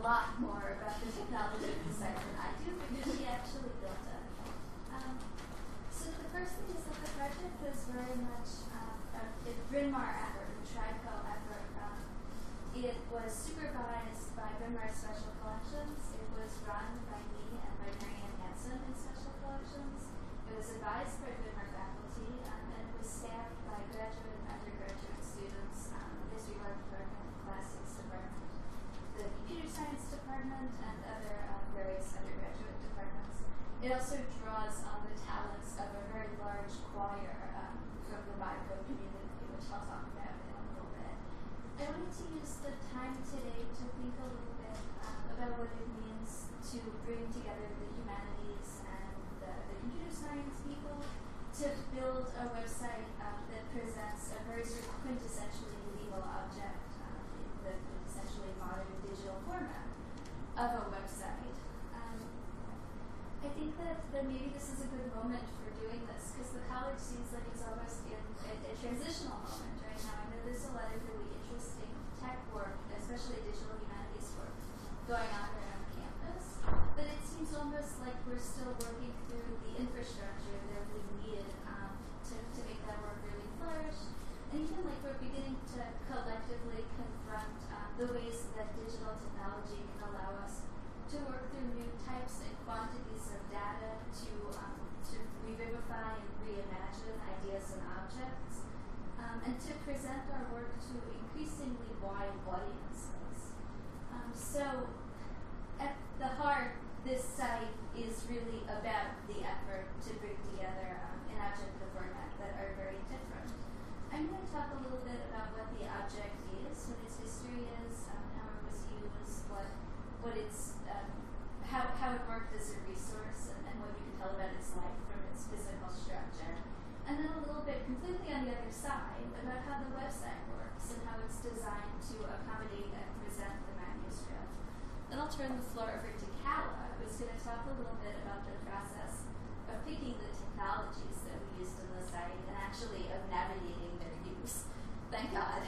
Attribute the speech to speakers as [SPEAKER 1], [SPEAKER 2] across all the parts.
[SPEAKER 1] lot more about the technology of the site than I do because she actually built it. So the first thing is that the project was very much a Bryn Mawr effort, a TRICO effort. It was supervised by Bryn Mawr Special Collections. It was run by me and by Marianne Hansen in Special Collections. It was advised by Bryn Mawr faculty, and it was staffed by graduate and undergraduate students, the History of Art Department, Classics Department, the Computer Science Department, and other various undergraduate departments. It also draws on the talents of a very large choir from the Bible community, which I'll talk about in a little bit. I wanted to use the time today to think a little bit about what it means to bring together the humanities and the computer science people to build a website that presents a very sort of quintessentially legal object in the quintessentially modern digital format of a website. I think that maybe this is a good moment for doing this because the college seems like it's almost in a transitional moment right now. I know there's a lot of really interesting tech work, especially digital humanities work, going on around campus, but it seems almost like we're still working through the infrastructure that we need to make that work really flourish. And even like we're beginning to collectively confront the ways that digital technology can allow us to work through new types and quantities of data to revivify and reimagine ideas and objects, and to present our work to increasingly wide audiences. So at the heart, this site is really about the effort to bring together an object and a format that are very different. I'm going to talk a little bit about what the object is, what its history is, how it was used, what it's how it worked as a resource, and what you can tell about its life from its physical structure. And then a little bit completely on the other side about how the website works and how it's designed to accommodate and present the manuscript. Then I'll turn the floor over to Calla, who's going to talk a little bit about the process of picking the technologies that we used in the site and actually of navigating their use. Thank God.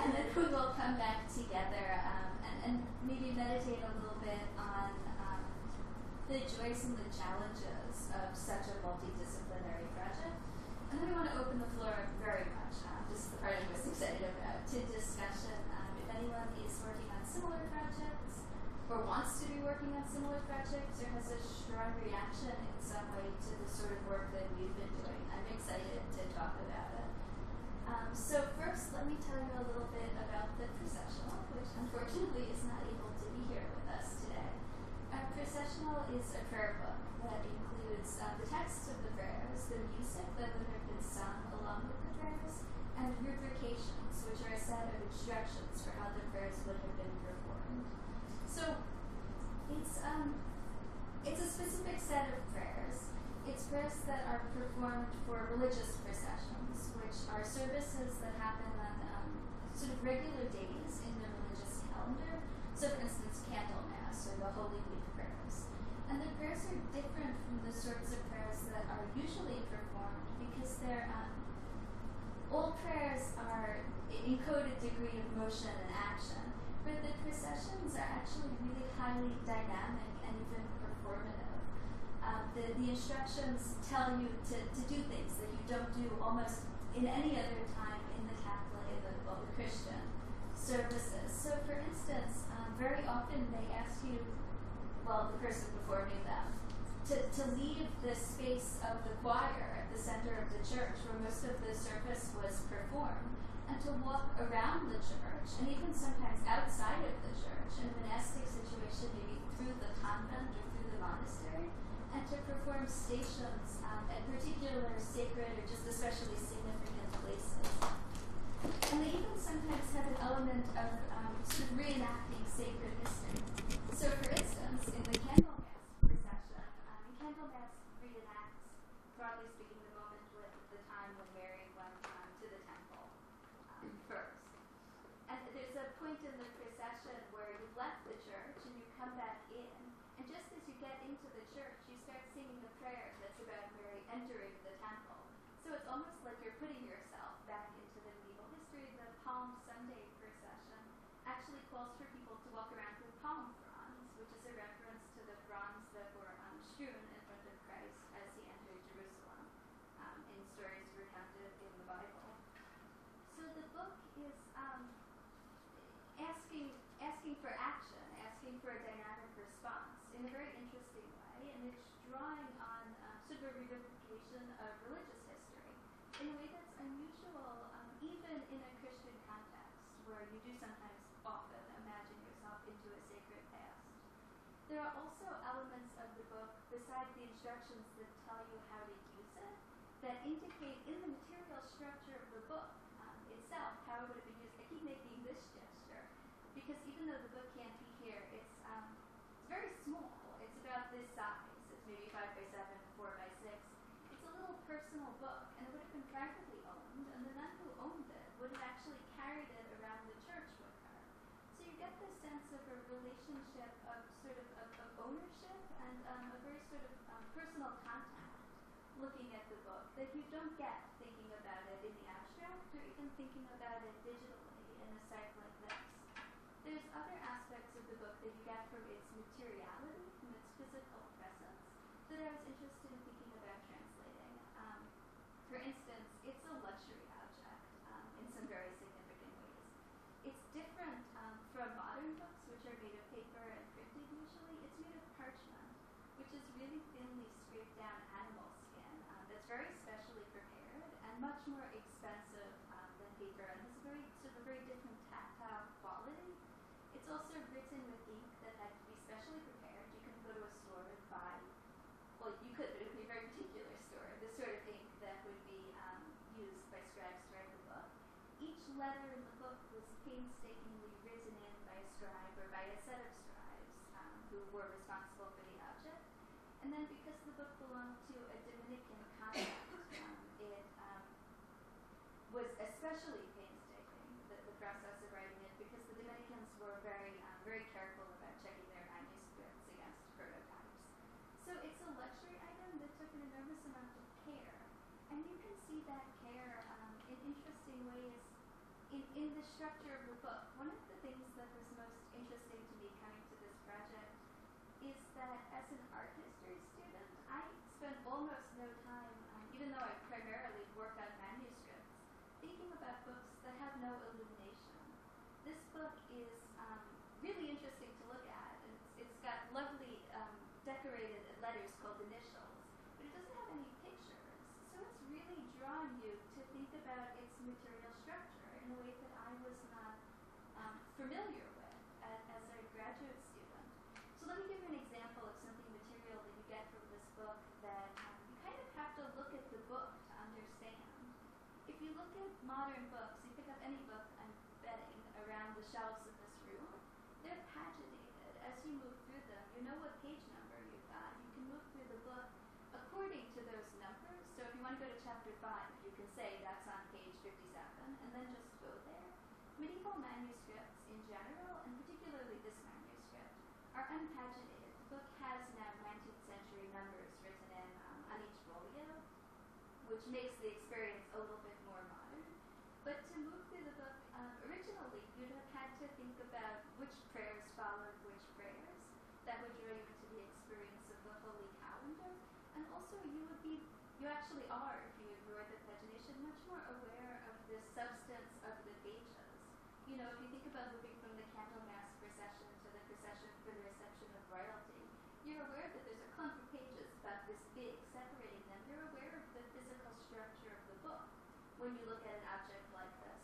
[SPEAKER 1] And then we will come back together and maybe meditate a little bit on the joys and the challenges of such a multidisciplinary project. And then we want to open the floor very much, this is the part I'm most excited about, to discussion. If anyone is working on similar projects or wants to be working on similar projects or has a strong reaction in some way to the sort of work that we've been doing, I'm excited to talk about it. So first, let me tell you a little bit about the processional, which unfortunately is not able to be here with us today. Our processional is a prayer book that includes the texts of the prayers, the music that would have been sung along with the prayers, and rubrications, which are a set of instructions for how the prayers would have been performed. So it's a specific set of prayers. It's prayers that are performed for religious processions, which are services that happen on sort of regular days in the religious calendar. So, for instance, Candlemas or the Holy Week prayers. And the prayers are different from the sorts of prayers that are usually performed because they're all prayers are encode a degree of motion and action, but the processions are actually really highly dynamic and even performative. The instructions tell you to do things that you don't do almost in any other time in the Catholic, the Christian services. So, for instance, very often they ask you, well, the person performing them, to leave the space of the choir at the center of the church where most of the service was performed, and to walk around the church, and even sometimes outside of the church, in a monastic situation, maybe through the convent or through the monastery, and to perform stations at particular sacred or just especially significant places. And they even sometimes have an element of sort of reenacting sacred history. So, for instance, in the Candlemas procession, Candlemas reenacts, broadly speaking, the moment with the time when Mary went to the temple first. And there's a point in the procession where you've left the church and you come back in, and just as you get into the church, you start singing a prayer that's about Mary entering the temple. So it's almost like you're putting yourself back into the medieval history. The Palm Sunday procession actually calls for people to walk around with palm fronds, which is a reference to the fronds that were strewn in front of Christ as he entered Jerusalem in stories recounted in the Bible. So the book is asking for action, asking for a dynamic response in a very interesting way, and it's drawing on sort of a revivification of religious history in a way that's unusual, even in a Christian context, where you do sometimes often imagine yourself into a sacred past. There are also elements of the book, besides the instructions that tell you how to use it, that indicate in the material structure of the book itself how it would have been used. I keep making this gesture because even though the book can't be here, it's very small. It's about this size. It's maybe 5 by 7, 4 by 6. It's a little personal book, and it would have been privately owned, and the nun who owned it would have actually carried it around the church with her. So you get this sense of a relationship of sort of ownership and a very sort of personal contact looking at the book that you don't get thinking about it in the abstract or even thinking about it digitally in a site like this. There's other aspects of the book that you get from its materiality, from its physical presence, that I was interested in thinking about translating. For instance, it's a luxury object in some very significant ways. It's different from modern books, which are made of paper and printed usually. It's made of parchment, which is really thinly scraped down animal skin that's very specially prepared and much more expensive than paper and has a very different tactile quality. It's also written with ink that had to be specially prepared. You can go to a store and buy, well, you could, but it would be a very particular store, the sort of ink that would be used by scribes to write the book. Each letter in the book was painstakingly written in by a scribe or by a set of scribes who were responsible for the object. And then because the book belonged to a Dominican convent, it was especially painstaking, the process of writing it, because the Dominicans were very careful about checking their manuscripts against prototypes. So it's a luxury item that took an enormous amount of care. And you can see that care in interesting ways in the structure of the book. One of the things that was most interesting to me coming to this project is that as an art history student, I spent almost no time, even though I primarily work on manuscripts, thinking about books that have no illumination. This book is really interesting to look at, and it's got lovely decorated letters called initials, but it doesn't have any pictures. So it's really drawing you to think about its material structure in a way that I was not familiar with as a graduate student. So let me give you an example of something material that you get from this book that you kind of have to look at the book to understand. If you look at modern books, you pick up any book, I'm betting, around the shelves of this room, they're paginated. As you move through them, you know what page number you've got. You can move through the book according to those numbers. So if you want to go to chapter 5, you can say that's on page 57, and then just go there. Medieval manuscripts in general, and particularly this manuscript, are unpaginated. The book has now 19th century numbers written in on each folio, which makes the experience a little bit more modern. But to move through the book, originally you'd have had to think about which prayers followed which prayers. That would draw you into the experience of the Holy Calendar. And also you actually are, if you ignore the pagination, much more aware of the substance of the pages. You know, if you think about moving from the Candlemas procession to the procession for the reception of royalty, you're aware that there's a clump of pages about this big separating them. You're aware of the physical structure of the book when you look at an object like this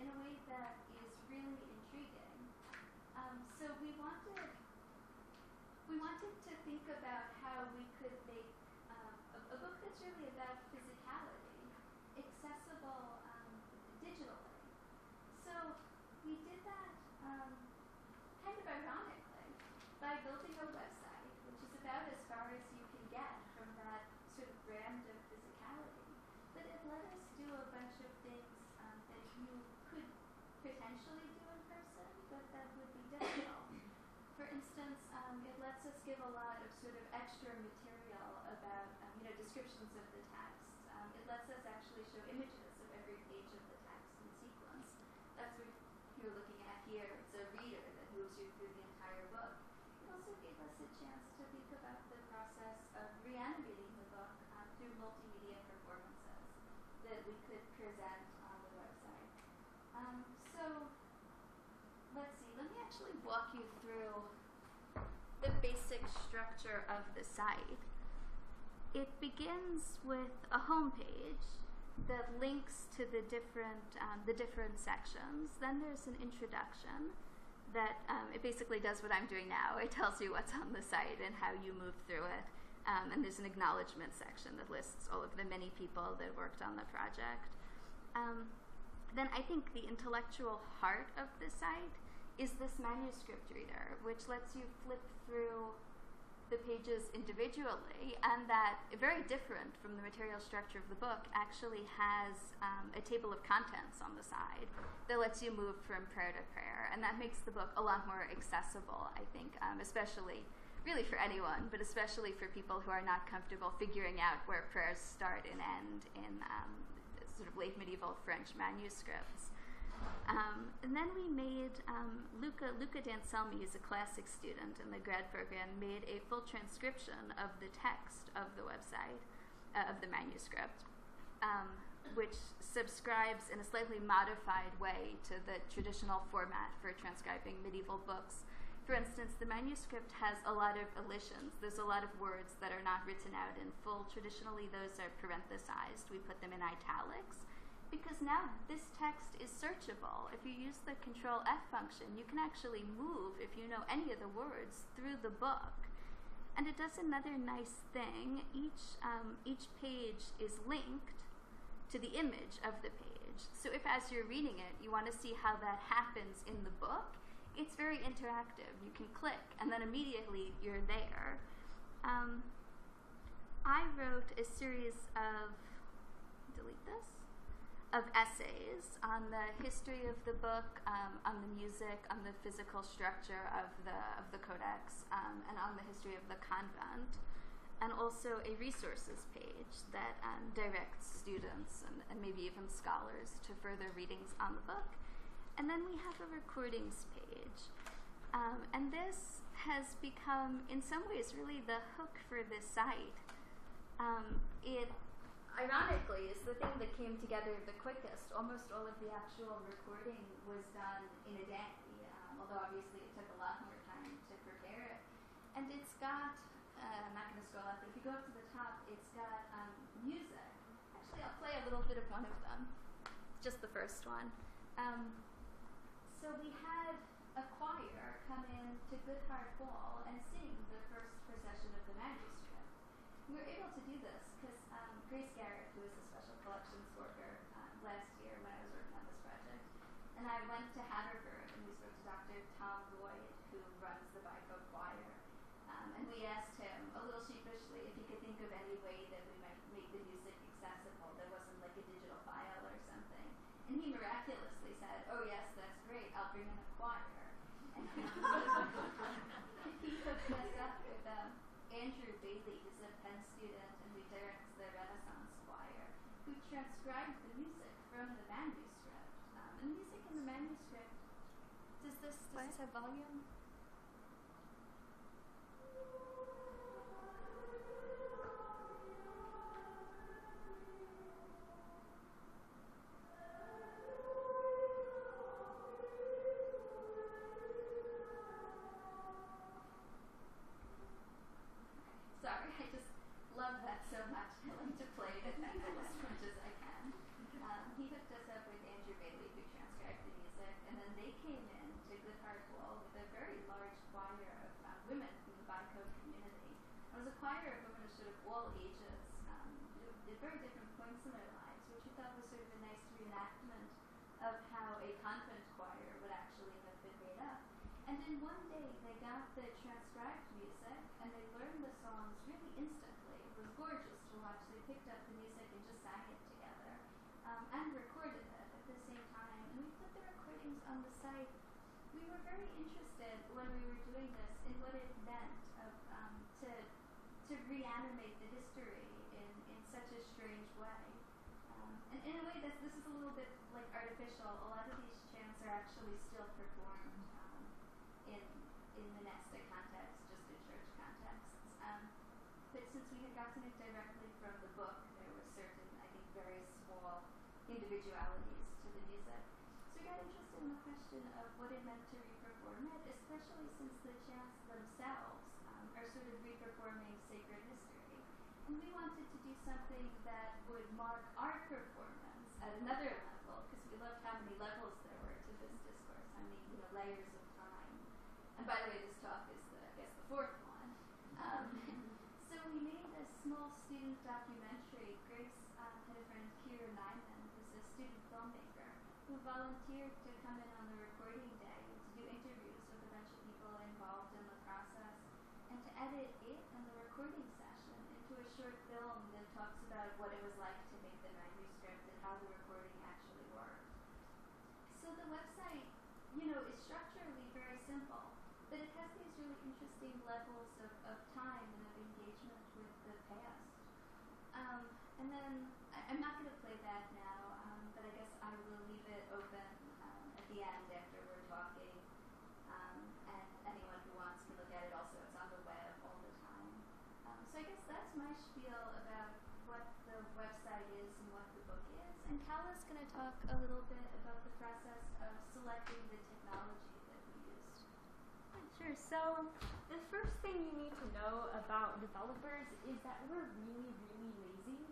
[SPEAKER 1] in a way that is really intriguing. So we wanted to think about how we could make a book that's really about physicality accessible digitally. So we did that kind of ironically by building a website, which is about as far as you can get from that sort of brand of physicality. But it let us do a bunch of things that you could potentially do in person, but that would be difficult. For instance, it lets us give a lot of sort of extra material about descriptions of the text. It lets us actually show images of every page of the text in sequence. That's what you're looking at here. It's a reader that we could present on the website. So let's see, let me actually walk you through the basic structure of the site. It begins with a home page that links to the different sections. Then there's an introduction that it basically does what I'm doing now. It tells you what's on the site and how you move through it. And there's an acknowledgement section that lists all of the many people that worked on the project. Then I think the intellectual heart of the site is this manuscript reader, which lets you flip through the pages individually, and that, very different from the material structure of the book, actually has a table of contents on the side that lets you move from prayer to prayer. And that makes the book a lot more accessible, I think, especially really for anyone, but especially for people who are not comfortable figuring out where prayers start and end in sort of late medieval French manuscripts. And then we made, Luca D'Anselmi, who's a classics student in the grad program, made a full transcription of the text of the website, of the manuscript, which subscribes in a slightly modified way to the traditional format for transcribing medieval books. For instance, the manuscript has a lot of elisions. There's a lot of words that are not written out in full. Traditionally, those are parenthesized. We put them in italics, because now this text is searchable. If you use the Control F function, you can actually move, if you know any of the words, through the book. And it does another nice thing. Each page is linked to the image of the page. So if, as you're reading it, you want to see how that happens in the book, it's very interactive. You can click, and then immediately you're there. I wrote a series of, delete this, of essays on the history of the book, on the music, on the physical structure of the codex, and on the history of the convent, and also a resources page that directs students and maybe even scholars to further readings on the book. And then we have a recordings page. And this has become, in some ways, really the hook for this site. It, ironically, is the thing that came together the quickest. Almost all of the actual recording was done in a day, although obviously it took a lot more time to prepare it. And it's got, I'm not going to scroll up, but if you go up to the top, it's got music. Actually, I'll play a little bit of one of them, just the first one. So we had a choir come in to Good Heart Hall and sing the first procession of the manuscript. We were able to do this because Grace Garrett, who is a special collections worker last year when I was working on this project, and I went to Haverford and we spoke to Dr. Tom Lloyd, who runs the Bico Choir. And we asked him, a little sheepishly, if he could think of any way that we might make the music accessible that wasn't like a digital file or something. And he miraculously said, oh yes, that's great, I'll bring in a choir. And he hooked us up with Andrew Bailey, who's a Penn student and who directs the Renaissance Choir, who transcribed the music from the manuscript. And the music in the manuscript, does this have volume? Sorry, I just love that so much. I like to play it as much as I can. He hooked us up with Andrew Bailey, who transcribed the music, and then they came in to Good Heart Hall with a very large choir of women from the Bico community. It was a choir of women of sort of all ages, at very different points in their lives, which we thought was sort of a nice reenactment of how a convent choir would actually have been made up. And in one day, they got the transcribed music, and they learned the songs really instantly. It was gorgeous to watch. They picked up the music and just sang it together, and recorded it at the same time. And we put the recordings on the site. We were very interested when we were doing this in what it meant to reanimate the history in such a strange way. And in a way, this is a little bit like artificial. A lot of these chants are actually still performed in monastic contexts, just in church contexts. But since we had gotten it directly from the book, there were certain, I think, very small individualities to the music. So we got interested in the question of what it meant to re-perform it, especially since the chants themselves are sort of re-performing sacred history. And we wanted to do something that would mark our performance at another level, because we loved how many levels there were to this discourse, how many layers of time. And by the way, this talk is I guess the fourth one. So we made a small student documentary. Grace had a friend, Kira Nyman, who's a student filmmaker, who volunteered to come in on the recording day to do interviews with a bunch of people involved in the process, and to edit it and the recording session into a short film that talks about what it was like to make the manuscript and how the recording actually worked. So the website, is structurally very simple, but it has these really interesting levels of time and of engagement with the past. And then, I'm not going to play that now, but I guess I will leave it open at the end after we're talking. And anyone who wants can look at it also. It's on the web all the time. So I guess that's my spiel about what the website is and what the book is. And Kala's going to talk a little bit about the process of selecting the technology that we used.
[SPEAKER 2] Sure. So the first thing you need to know about developers is that we're really, really lazy.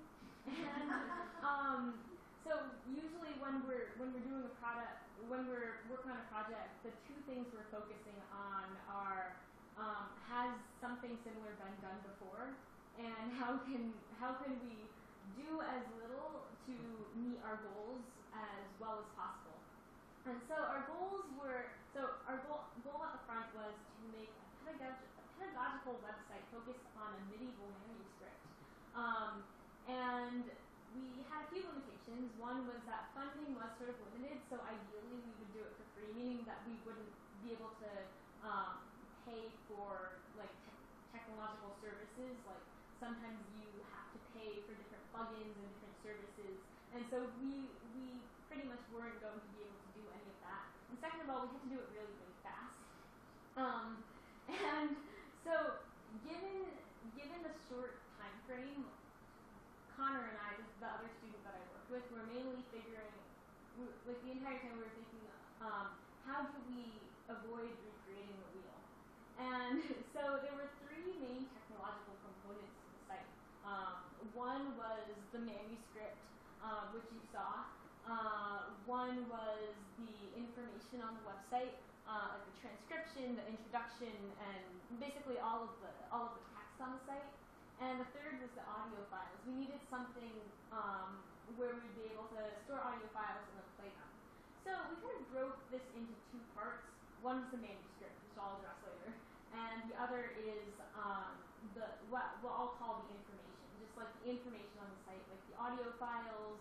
[SPEAKER 2] And so usually when we're doing a product, when we're working on a project, the two things we're focusing on are has something similar been done before, and how can we do as little to meet our goals as well as possible. And so our goals were, our goal at the front was to make a pedagogical website focused on a medieval manuscript. And we had a few limitations. One was that funding was sort of limited, so ideally we would do it for free, meaning that we wouldn't be able to pay for technological services. Like sometimes you have to pay for different plugins and different services, and so we pretty much weren't going to be able to do any of that. And second of all, we had to do it really, really fast. And so given the short time frame, Connor and I, the other student that I worked with, were mainly figuring, the entire time we were thinking, how do we avoid recreating the wheel? And so there were three main technological components to the site. One was the manuscript, which you saw. One was the information on the website, like the transcription, the introduction, and basically all of the text on the site. And the third was the audio files. We needed something where we'd be able to store audio files and then play them. So we kind of broke this into two parts. One is the manuscript, which I'll address later, and the other is what I'll call the information, just like the information on the site, like the audio files,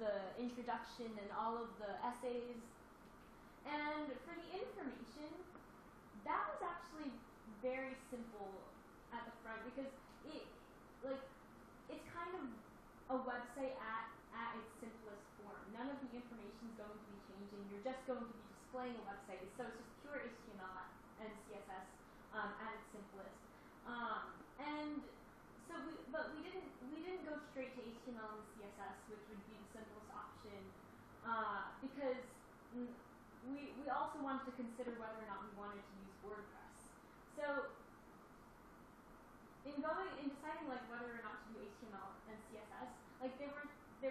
[SPEAKER 2] the introduction, and all of the essays. And for the information, that was actually very simple at the front, because it's kind of a website at its simplest form. None of the information is going to be changing. You're just going to be displaying a website. So it's just pure HTML and CSS at its simplest. And so we didn't go straight to HTML and CSS, which would be the simplest option, because we also wanted to consider whether or not we wanted to use WordPress. So in deciding whether or not to do HTML and CSS, there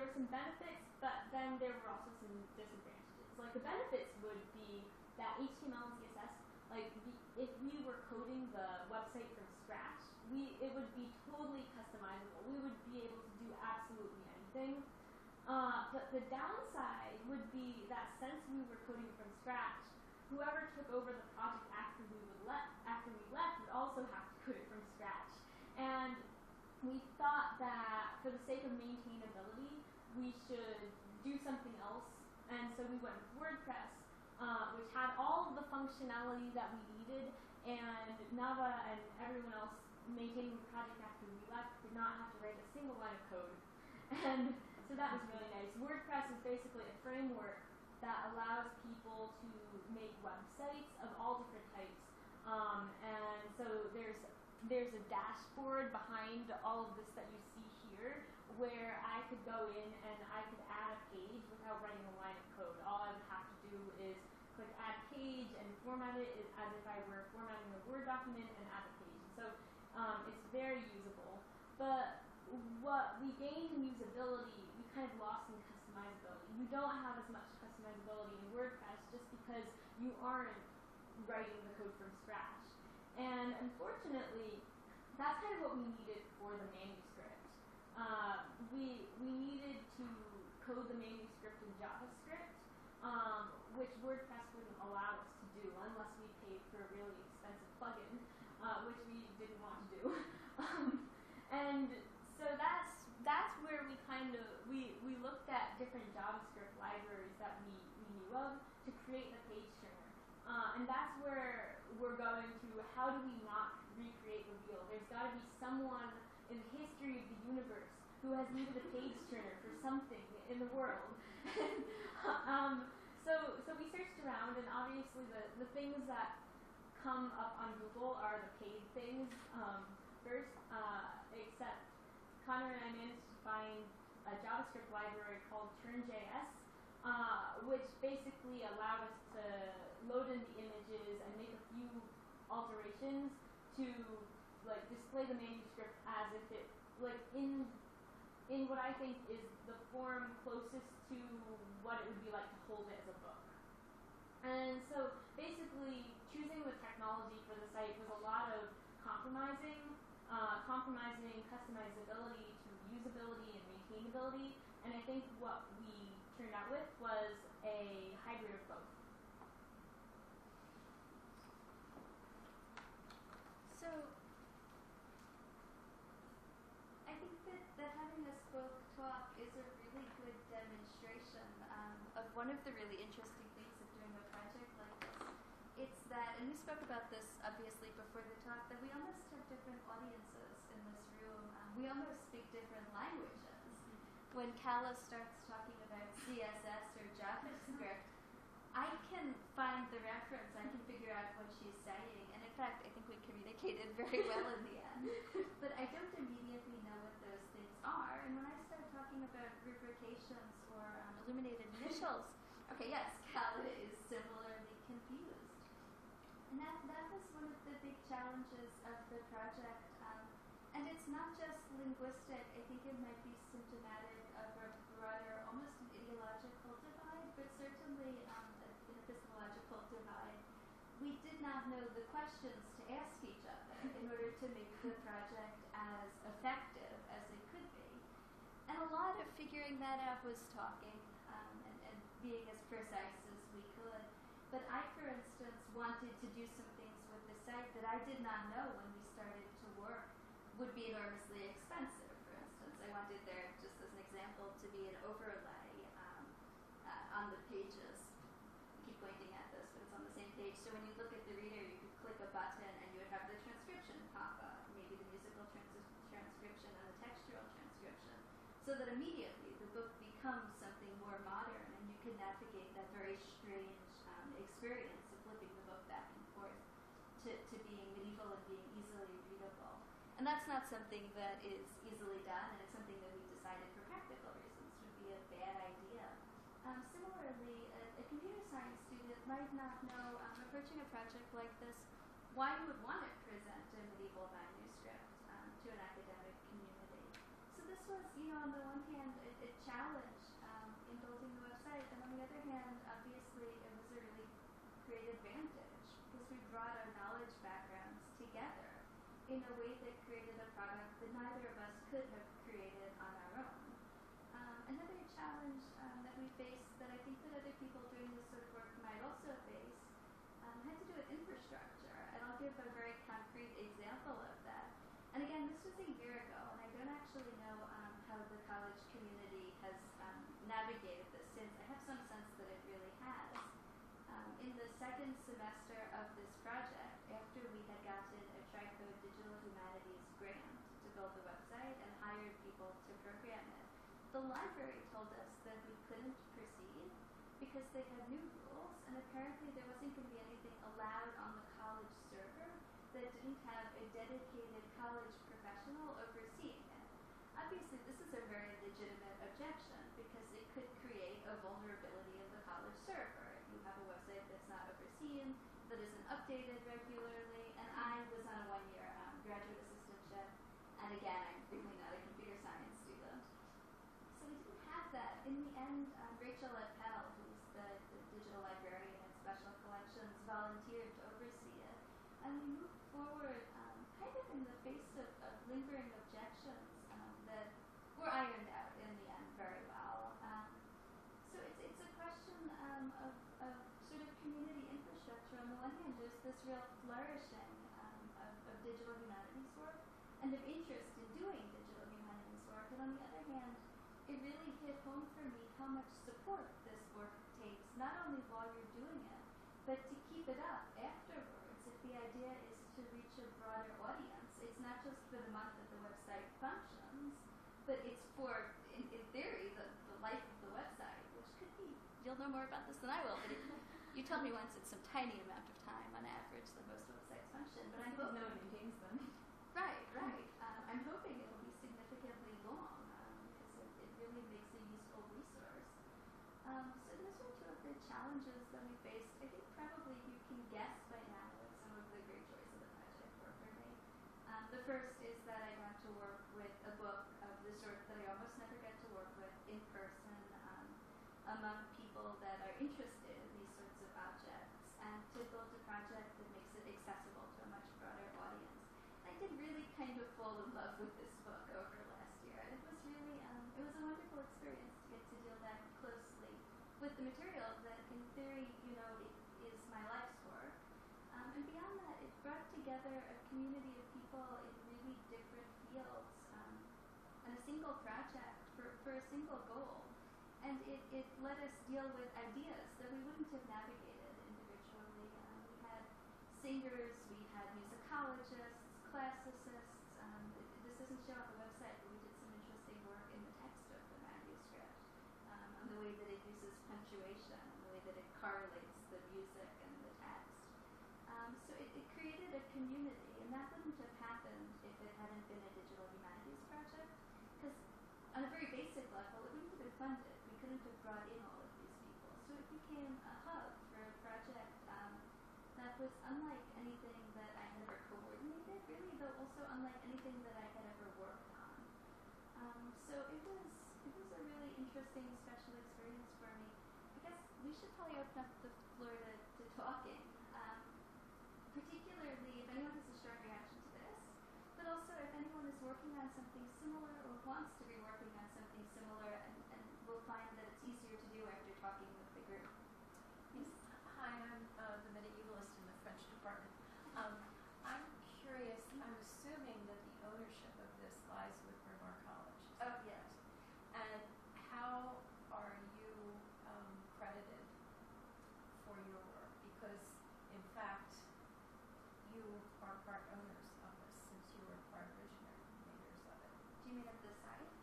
[SPEAKER 2] were some benefits, but then there were also some disadvantages. The benefits would be that HTML and CSS, if we were coding the website from scratch, it would be totally customizable. We would be able to do absolutely anything. But the downside would be that since we were coding from scratch, whoever took over the project after we left would also have to code it from scratch. And we thought that for the sake of maintainability, we should do something else. And so we went with WordPress, which had all of the functionality that we needed, and Nava and everyone else maintaining the project after we left did not have to write a single line of code. And so that was really nice. WordPress is basically a framework that allows people to make websites of all different types. And so there's a dashboard behind all of this that you see here, where I could go in and I could add a page without writing a line of code. All I would have to do is click add page and format it as if I were formatting a Word document and add a page. So it's very usable. But what we gained in usability, we kind of lost in customizability. You don't have as much customizability in WordPress just because you aren't writing the code from scratch. And unfortunately, that's kind of what we needed for the manuscript. We needed to code the manuscript in JavaScript, which WordPress wouldn't allow us to do unless we paid for a really expensive plugin, which we didn't want to do. And so that's where we kind of we looked at different JavaScript libraries that we knew of to create the page turner. And that's where we're going to, how do we not recreate the wheel? There's got to be someone in the history of the universe who has needed a page turner for something in the world. So we searched around, and obviously the things that come up on Google are the paid things first, except Connor and I managed to find a JavaScript library called Turn.js, which basically allowed us to load in the images and make a few alterations to like display the manuscript as if it like in what I think is the form closest to what it would be like to hold it as a book. And so basically choosing the technology for the site was a lot of compromising customizability to usability and maintainability, and I think what we turned out with was a hybrid of both.
[SPEAKER 1] So I think that having us both talk is a really good demonstration of one of the really interesting things of doing a project like this. It's that, and we spoke about this obviously before the talk, that we almost have different audiences in this room. We almost speak different languages. When Calla starts talking about CSS or JavaScript, I can find the reference, I can figure out what she's saying, and in fact, I think we communicated very well in the end. But I don't immediately know what those things are, and when I start talking about rubrications or illuminated initials, okay, yes, Calla is similarly confused. And that was one of the big challenges of the project. And it's not just linguistic. I think it might be symptomatic of a broader, almost an ideological divide, but certainly an epistemological divide. We did not know the questions to ask each other in order to make the project as effective as it could be. And a lot of figuring that out was talking and being as precise as we could. But I, for instance, wanted to do some things with the site that I did not know when we started to work would be enormously expensive. For instance, I wanted there, just as an example, to be an overlay on the pages. I keep pointing at this, but it's on the same page. So when you look at the reader, you could click a button and you would have the transcription pop up, maybe the musical transcription and the textual transcription, so that immediately the book becomes something more modern and you can navigate that very strange experience of flipping the book back and forth to being medieval and being easily readable. And that's not something that is easily done, and it's something that we decided for practical reasons would be a bad idea. Similarly, a computer science student might not know, approaching a project like this, why you would want to present a medieval manuscript to an academic community. So this was, on the one hand, a challenge in building the website, and on the other hand, obviously, it was a really great advantage because we brought our knowledge backgrounds together in a way that created a product that neither of us could have created on our own. Another challenge that we faced that I think that other people doing this sort of work might also face had to do with infrastructure, and I'll give a very concrete example of that. And again, this was a year ago, and I don't actually know how the college community has navigated this since. I have some sense that it really has. In the second semester of this project, after we had gotten a TriCode Digital Humanities grant to build the website and hired people to program it, the library told us that we couldn't proceed because they had new rules, and apparently there wasn't going to be anything allowed on the college server that didn't have a dedicated college professional overseeing it. Obviously, this is a very updated regularly, and I was on a one-year graduate assistantship, and again, I'm really not a computer science student. So we didn't have that. In the end, Rachel Appel, who's the digital librarian at Special Collections, volunteered to oversee it. And we moved forward kind of in the face of lingering objections that were ironed out in the end very well. So it's a question of sort of community infrastructure. On the one hand, there's this real flourishing of digital humanities work and of interest in doing digital humanities work. And on the other hand, it really hit home for me how much support this work takes, not only while you're doing it, but to keep it up afterwards. If the idea is to reach a broader audience, it's not just for the month that the website functions, but it's for, in theory, the life of the website, which could be, you'll know more about this than I will, but you told me once it's some tiny amount of time on average that most websites function, but I'm hoping...
[SPEAKER 2] No one maintains them.
[SPEAKER 1] Right. I'm hoping it will be significantly long, because it really makes a useful resource. So those are two of the challenges that we faced. I think probably you can guess by now what some of the great joys of the project were for me. The first is that I got to work with a book of the sort that I almost never get to work with in person, among people that are interested in these sorts of objects, and to build a project that makes it accessible to a much broader audience. I did really kind of fall in love with this book over last year, and it was really, it was a wonderful experience to get to deal that closely with the material that, in theory, is my life's work. And beyond that, it brought together a community of people in really different fields on a single project for a single goal. And it let us deal with ideas that we wouldn't have navigated individually. We had singers, we had musicologists, classicists. This doesn't show on the website, but we did some interesting work in the text of the manuscript, on the way that it uses punctuation, and the way that it correlates the music and the text. So it created a community, and that wouldn't have happened if it hadn't been a digital humanities project, because on a very basic level, it wouldn't have been funded. We couldn't have brought in all of these people. So it became a hub for a project that was unlike anything that I had ever coordinated, really, though also unlike anything that I had ever worked on. So it was a really interesting, special experience for me. I guess we should probably open up the floor to talking, particularly if anyone has a strong reaction to this, but also if anyone is working on something similar or wants to be working on something similar, and will find that it's easier to do after talking with the group.
[SPEAKER 3] Yes. Hi, I'm the medievalist in the French department. I'm curious, I'm assuming that the ownership of this lies with Bryn College.
[SPEAKER 1] Oh, yes.
[SPEAKER 3] And how are you credited for your work? Because, in fact, you are part owners of this, since you were part originators of it.
[SPEAKER 1] Do you mean of the site?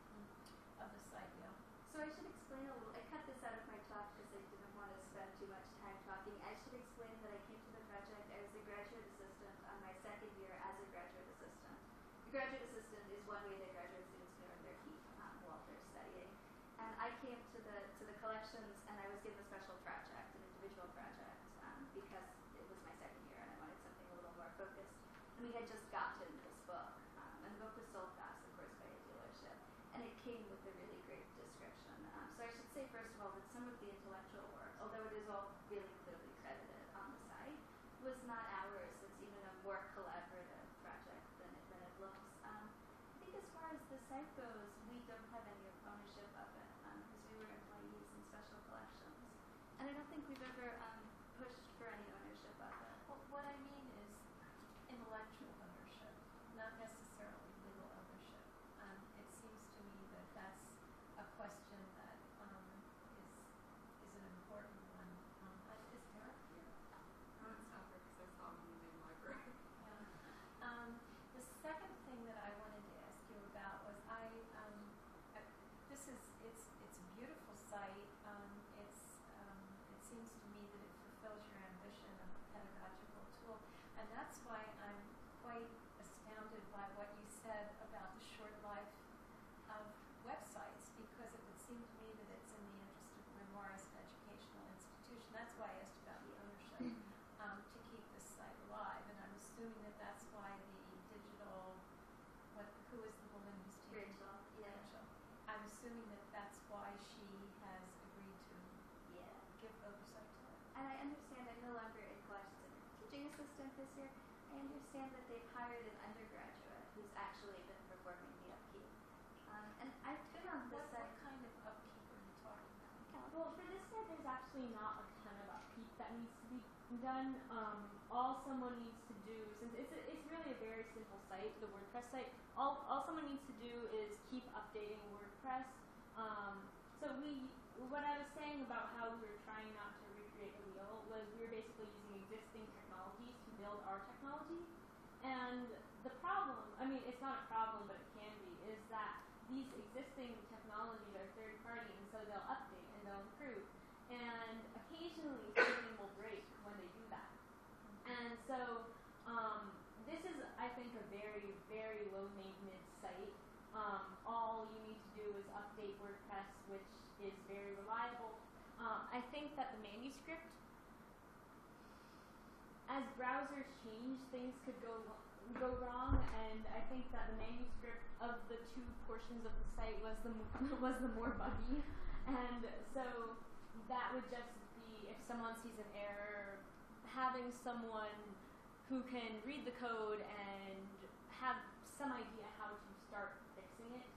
[SPEAKER 3] Of the site, yeah.
[SPEAKER 1] So I should explain a little. I cut this out of my talk because I didn't want to spend too much time talking. I should explain that I came to the project as a graduate assistant on my second year as a graduate assistant. A graduate assistant is one way that graduate students can earn their keep while they're studying. And I came to the collections, and I was given a special project, an individual project, because it was my second year and I wanted something a little more focused. And we had just gotten this book, and the book was sold to us, of course, by a dealership, and it came with a really great description. So I should say, first of all, that some of the intellectual work, although it is all really clearly credited on the site, was not ours. It's even a more collaborative project than it looks. I think as far as the site goes, we don't have any ownership of it, because we were employees in Special Collections. And I don't think we've ever pushed for any ownership of it.
[SPEAKER 3] Well, what I mean is intellectual ownership, not necessarily legal ownership. It seems to me that that's a question that is an important one. Is Eric here?
[SPEAKER 4] It's not there because I saw him in the main library.
[SPEAKER 3] Yeah. The second thing that I wanted to ask you about was it's a beautiful site. It seems to me that it fulfills your ambition of a pedagogical tool, and that's why I'm quite astounded by what you said about the short life of websites, because it would seem to me that it's in the interest of Grimoire as an educational institution. That's why I asked about the ownership, to keep this site
[SPEAKER 1] assistant this year, I understand that they've hired an undergraduate who's actually been performing the upkeep. And I've been on this
[SPEAKER 3] What kind of upkeep are you talking about?
[SPEAKER 2] Well, for this site, there's actually not a ton of upkeep that needs to be done. All someone needs to do, since it's really a very simple site, the WordPress site, all someone needs to do is keep updating WordPress. So what I was saying about how we were trying not to recreate the wheel was we were basically using existing technologies to build our technology. And the problem, I mean, it's not a problem, but it can be, is that these existing technologies are third party, and so they'll update and they'll improve. And occasionally something will break when they do that. And so this is, I think, a very, very low maintenance site. All you need to do is update WordPress, which is very reliable. I think that the manuscript, as browsers change, things could go wrong, and I think that the manuscript of the two portions of the site was the more buggy, and so that would just be, if someone sees an error, having someone who can read the code and have some idea how to start fixing it.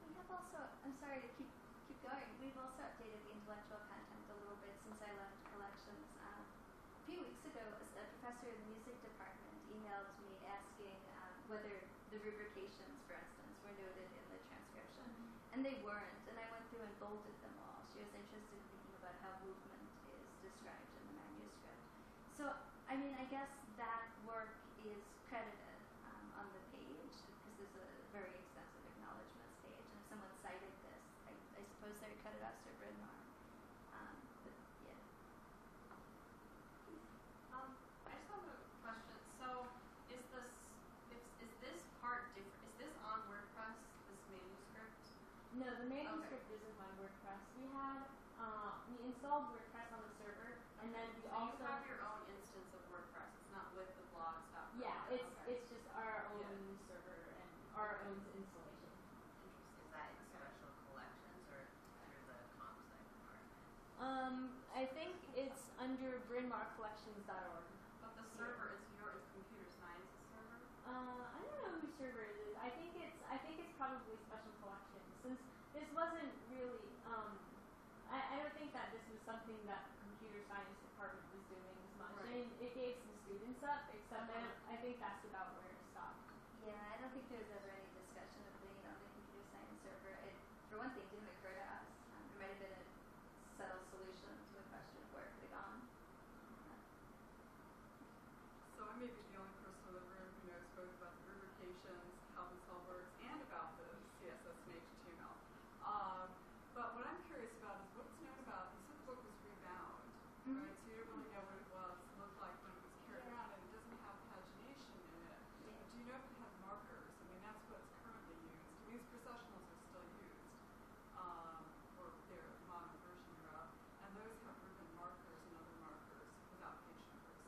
[SPEAKER 1] We have also, I'm sorry to keep going, we've also updated the intellectual content a little bit since I left collections. A few weeks ago, a professor in the music department emailed me asking whether the rubrications, for instance, were noted in the transcription. And they weren't, and I went through and bolded them all. She was interested in thinking about how movement is described in the manuscript. So, I mean, I guess that work is credited on the page, because there's a very extensive acknowledgments page, and if someone cited this, I suppose they would cut it off Sir Bryn Mawr. But, yeah.
[SPEAKER 4] I just have a question. So, is this part different? Is this on WordPress? This manuscript?
[SPEAKER 2] No, the manuscript isn't on WordPress. We installed WordPress on the server, and then we
[SPEAKER 4] So
[SPEAKER 2] also
[SPEAKER 4] you have your own instance of WordPress. It's not with the blog stuff.
[SPEAKER 2] yeah,
[SPEAKER 4] Okay.
[SPEAKER 2] it's just our own server and our own installation.
[SPEAKER 5] Is that in special collections or under the comp site department?
[SPEAKER 2] I think it's under brynmarcollections.org.
[SPEAKER 4] But the server is computer science server.
[SPEAKER 2] I don't know whose server it is. I think it's probably special collections, since this wasn't really. I don't think that this was something that the computer science department was doing as much.
[SPEAKER 4] Right.
[SPEAKER 2] I mean, it gave some students up, except I think that's about where it stopped.
[SPEAKER 1] Yeah, I don't think there was ever any discussion of being on the computer science server. It, for one thing, didn't occur to us. It might have been a subtle solution to the question of where it could have gone.
[SPEAKER 4] So I may be the only person in the room who knows both about the rubrications, how this all works, and about the CSS and HTML. But what I'm curious about is what's known about, you said the book was rebound, right? So you don't really know what it looked like when it was carried around, and it doesn't have pagination in it.
[SPEAKER 1] Yeah.
[SPEAKER 4] But do you know if it has markers? I mean, that's what's currently used. Muse processionals are still used, or their modern version thereof, and those have ribbon markers and other markers without page numbers.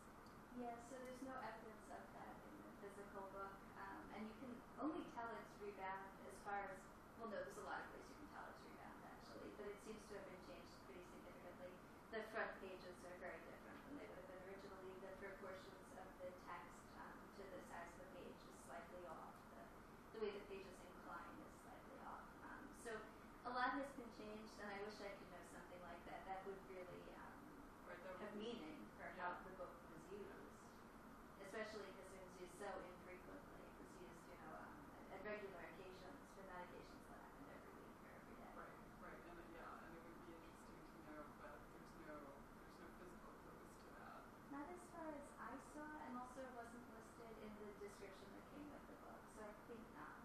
[SPEAKER 1] Yeah, so there's no evidence of that in the physical book, and you can only tell it's rebound as far as, well, no, there's a lot of ways you can tell it's rebound actually, but it seems to have been changed pretty significantly. The front pages are very different than they would have been originally. The proportions of the text to the size of the page is slightly off. The way the pages incline is slightly off. So a lot has been changed, and I wish I could know something like that. That would really
[SPEAKER 4] Right, that
[SPEAKER 1] have
[SPEAKER 4] would be-
[SPEAKER 1] meaning for how the book was used, especially because it was used so infrequently. It was used, at regular occasions, but not occasions that happened every week or every day.
[SPEAKER 4] Right, and and it would be interesting to know, but there's no physical clues to that.
[SPEAKER 1] Not as far as I saw, and also it wasn't listed in the description that came with the book, so I think not.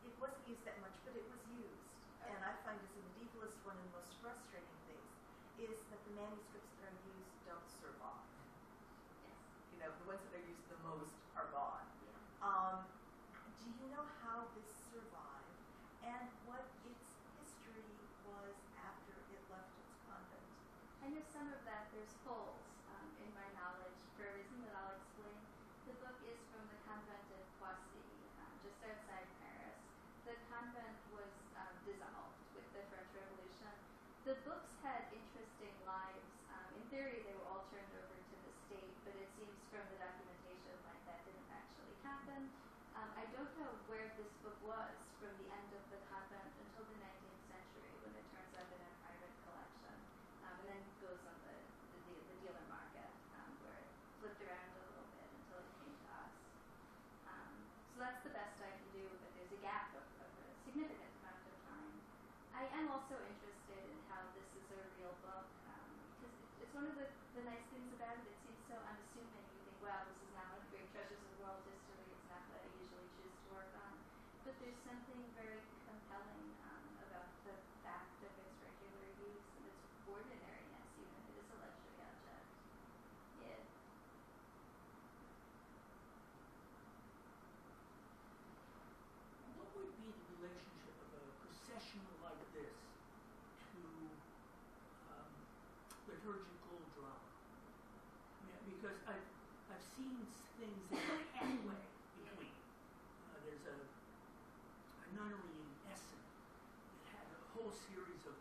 [SPEAKER 6] It wasn't used that much, but it was used. And I find as a medievalist, one of the most frustrating things is that the manuscripts that are used don't survive.
[SPEAKER 1] Yes.
[SPEAKER 6] The ones that are used the most are gone.
[SPEAKER 1] Yeah.
[SPEAKER 6] Do you know how this survived and what its history was after it left its convent?
[SPEAKER 1] I know some of that. There's holes in my knowledge for a reason that I'll explain. The book is from the convent of Poissy, just outside Paris. The convent was dissolved with the French Revolution. the books had interesting lives. In theory, they were all turned over to the state, but it seems from the documentation like that didn't actually happen. I don't know where this book was from the end of the convent until the 19th century, when it turns up in a private collection, and then goes on the dealer market, where it flipped around a little bit until it came to us. So that's the best I can do, but there's a gap of a significant amount of time. I am also interested in how this is a real book, because it's one of the nice things about it. It seems so unassuming. You think, wow, this is not one of the great treasures of world history. It's not what I usually choose to work on. But there's something very compelling about the fact of its regular use and its ordinariness, even if it is a luxury object. Yeah.
[SPEAKER 7] What would be the relationship of a procession like this to liturgical drama? Yeah, because I've seen things that are halfway between. There's a nunnery in Essen that had a whole series of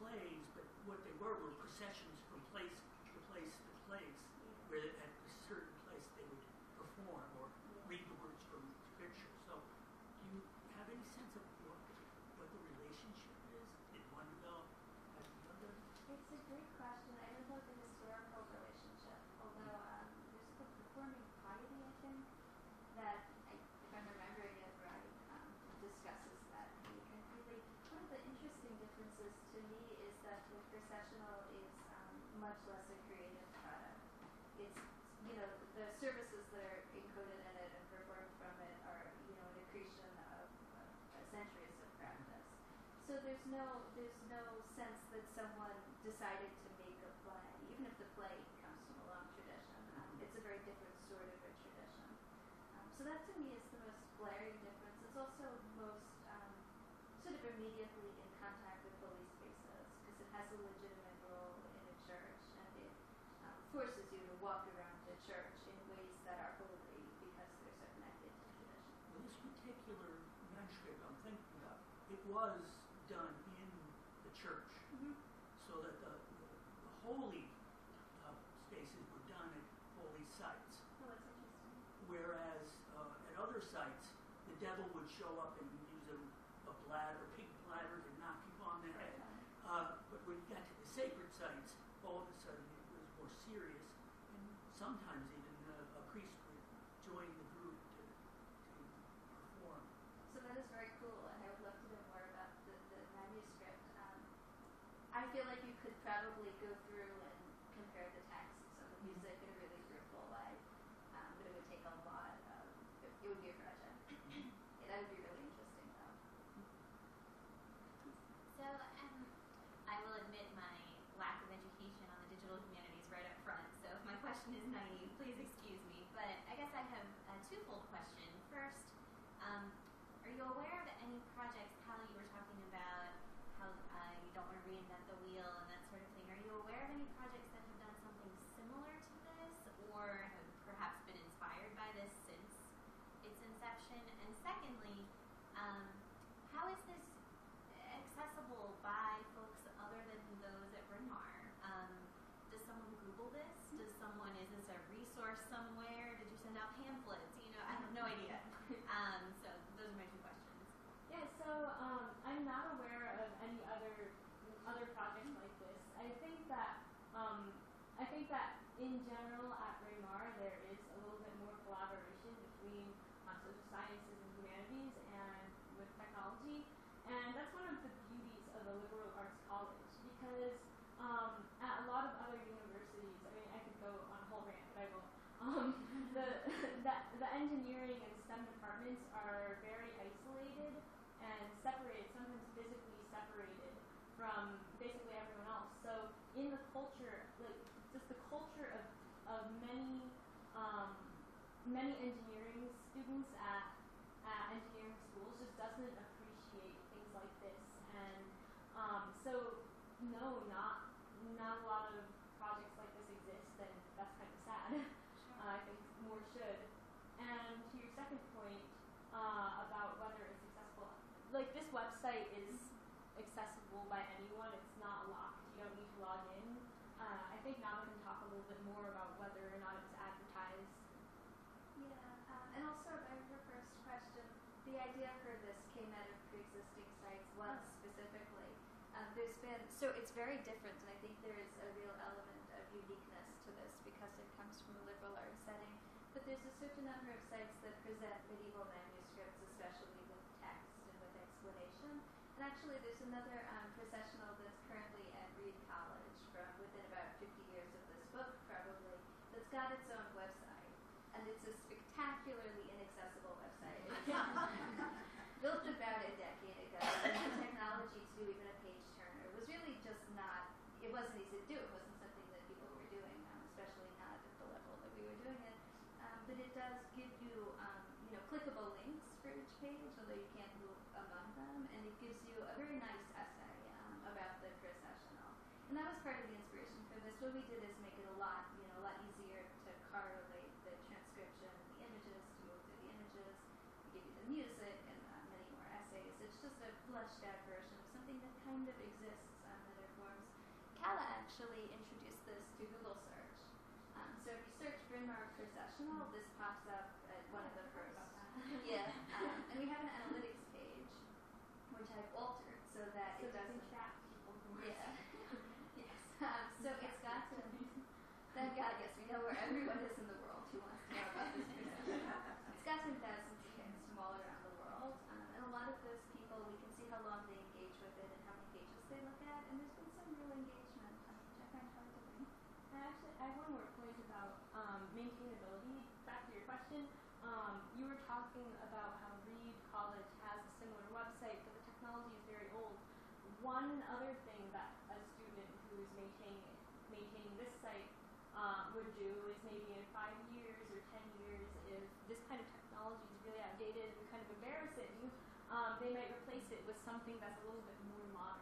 [SPEAKER 7] plays, but what they were processions from place to place to place, where at a certain place they would perform or read the words from scripture. So do you have any sense of what the relationship is? Did one develop as the other?
[SPEAKER 1] It's a great question. I don't know the historical relationship, although there's a book, Performing Piety, I think, that, if I'm remembering it right, discusses that. And really, one of the interesting differences to me is that the processional is much less a creative product. It's, the services that are encoded in it and performed from it are, an accretion of centuries of practice. So there's no sense that someone decided to make a play, even if the play comes from a long tradition. It's a very different sort of a tradition. So that to me is the most glaring difference. It's also most sort of immediately in contact with holy spaces, because it has a legitimate role in a church, and it forces you to walk around the church in ways that are holy because they're so connected to tradition.
[SPEAKER 7] Well, this particular manuscript I'm thinking of, it was done in the church, so that the holy spaces were done at holy sites.
[SPEAKER 1] Oh, that's interesting.
[SPEAKER 7] Whereas at other sites, the devil would show up and use a bladder, pig bladder, to knock you on the head. But when you got to the sacred sites, all of a sudden it was more serious, and sometimes even a priest would join the group to perform.
[SPEAKER 1] So that is very cool, and I would love to know more about the manuscript. I feel like you could probably go through and compare the texts and the music in a really fruitful way, but it would take a lot of, it would be a project. That would be really interesting, though.
[SPEAKER 8] So, I will admit my lack of education on the digital humanities right up front, so if my question is naive, please excuse me. But I guess I have a twofold question. First, are you aware of any projects, Callie, you were talking about how you don't want to reinvent the wheel and that sort of thing. Are you aware of any projects that have done something similar to this, or have perhaps been inspired by this since its inception? And secondly, how is this accessible by folks other than those at Bryn Mawr? Does someone Google this? Is this a resource somewhere? Did you send out pamphlets? I have no idea. So those are my two questions.
[SPEAKER 2] Yeah, so I'm not aware of any other projects like this. I think that in general at Bryn Mawr there is a little bit more collaboration between social sciences and humanities and with technology, and that's one of the beauties of a liberal arts college, because at a lot of other universities, I mean, I could go on a whole rant, but I won't. The engineering and STEM departments are very isolated and separated, sometimes physically separated from basically everyone else. So in the culture, like just the culture of many engineering students at engineering schools just doesn't appreciate things like this, and so no, not a lot of projects like this exist, and that's kind of sad. I think more should. And to your second point about whether it's accessible, like this website is accessible by anyone. It's not think Nava can talk a little bit more about whether or not it was advertised.
[SPEAKER 1] Yeah, and also about your first question, the idea for this came out of pre-existing sites specifically. There's been, so it's very different, and I think there is a real element of uniqueness to this because it comes from a liberal arts setting. But there's a certain number of sites that present medieval manuscripts, especially with text and with explanation. And actually, there's another processional that's currently at Reed College from within about 50 years of this book, probably, that's got its own website. And it's a spectacularly inaccessible website. It's built about a decade ago, and the technology to do even a page turner was really just not, it wasn't easy to do. It wasn't something that people were doing, especially not at the level that we were doing it. But it does give you, clickable links for each page, although you can't move among them, and it gives you a very nice essay about the processional. And that was part of the inspiration for this. What we did is make it a lot easier to correlate the transcription and the images, to move through the images, to give you the music and many more essays. It's just a fleshed out version of something that kind of exists in other forms. Kala actually introduced this to Google search. So if you search Bryn Mawr processional, this pops up at one of the first. And we have an analytics page, which I've altered so that it doesn't
[SPEAKER 2] track people who are
[SPEAKER 1] yes. So it's got to. Thank God, yes, we know where everyone is in the world who wants to know about this procession. It's gotten thousands of hits from all around the world, and a lot of those people, we can see how long they engage with it and how many pages they look at, and there's been some real engagement, which I find hard to believe.
[SPEAKER 2] And actually, I have one more point about maintainability. Back to your question, you were talking about how Reed College has a similar website, but the technology is very old. One other thing that a student who is maintaining this site would do is maybe in 5 years or 10 years, if this kind of technology is really outdated and kind of embarrassing, they might replace it with something that's a little bit more modern.